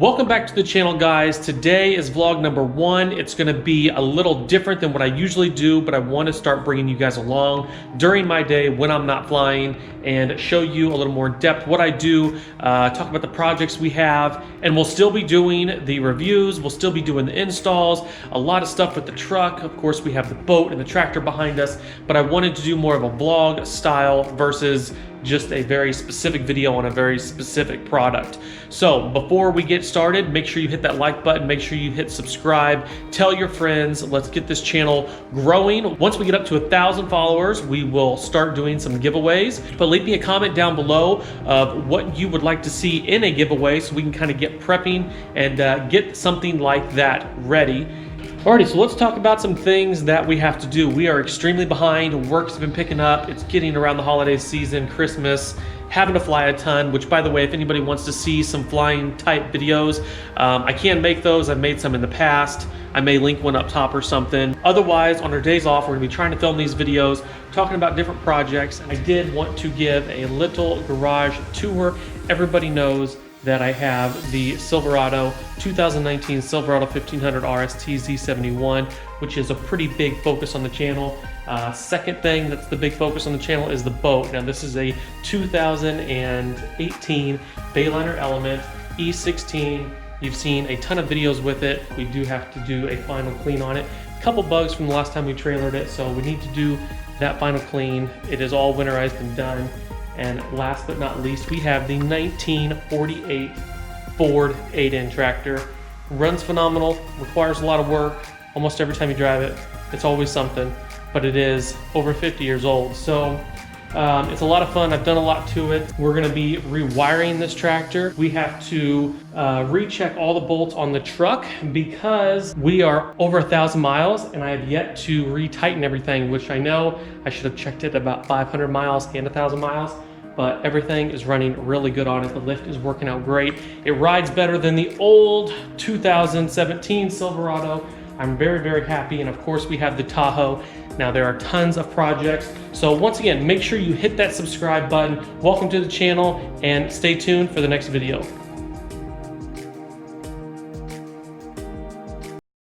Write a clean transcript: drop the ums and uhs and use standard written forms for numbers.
Welcome back to the channel, guys. Today is vlog number 1. It's going to be a little different than what I usually do, but I want to start bringing you guys along during my day when I'm not flying and show you a little more in depth what I do, talk about the projects we have, and we'll still be doing the reviews, we'll still be doing the installs, a lot of stuff with the truck. Of course, we have the boat and the tractor behind us, but I wanted to do more of a vlog style versus just a very specific video on a very specific product. So before we get started, make sure you hit that like button, make sure you hit subscribe, tell your friends, let's get this channel growing. Once we get up to 1,000 followers, we will start doing some giveaways. But leave me a comment down below of what you would like to see in a giveaway so we can kind of get prepping and get something like that ready. Alrighty, so let's talk about some things that we have to do. We are extremely behind. Work's been picking up. It's getting around the holiday season, Christmas, having to fly a ton, which, by the way, if anybody wants to see some flying type videos, I can make those. I've made some in the past. I may link one up top or something. Otherwise, on our days off, we're gonna be trying to film these videos, talking about different projects. I did want to give a little garage tour. Everybody knows that I have the Silverado 2019 Silverado 1500 RST Z71, which is a pretty big focus on the channel. Second thing that's the big focus on the channel is the boat. Now this is a 2018 Bayliner Element E16. You've seen a ton of videos with it. We do have to do a final clean on it. A couple bugs from the last time we trailered it, so we need to do that final clean. It is all winterized and done. And last but not least, we have the 1948 Ford 8N tractor. Runs phenomenal, requires a lot of work. Almost every time you drive it, it's always something, but it is over 50 years old. So it's a lot of fun. I've done a lot to it. We're gonna be rewiring this tractor. We have to recheck all the bolts on the truck because we are over 1,000 miles and I have yet to retighten everything, which I know I should have checked it about 500 miles and 1,000 miles, but everything is running really good on it. The lift is working out great. It rides better than the old 2017 Silverado. I'm very, very happy. And of course we have the Tahoe. Now there are tons of projects. So once again, make sure you hit that subscribe button. Welcome to the channel and stay tuned for the next video.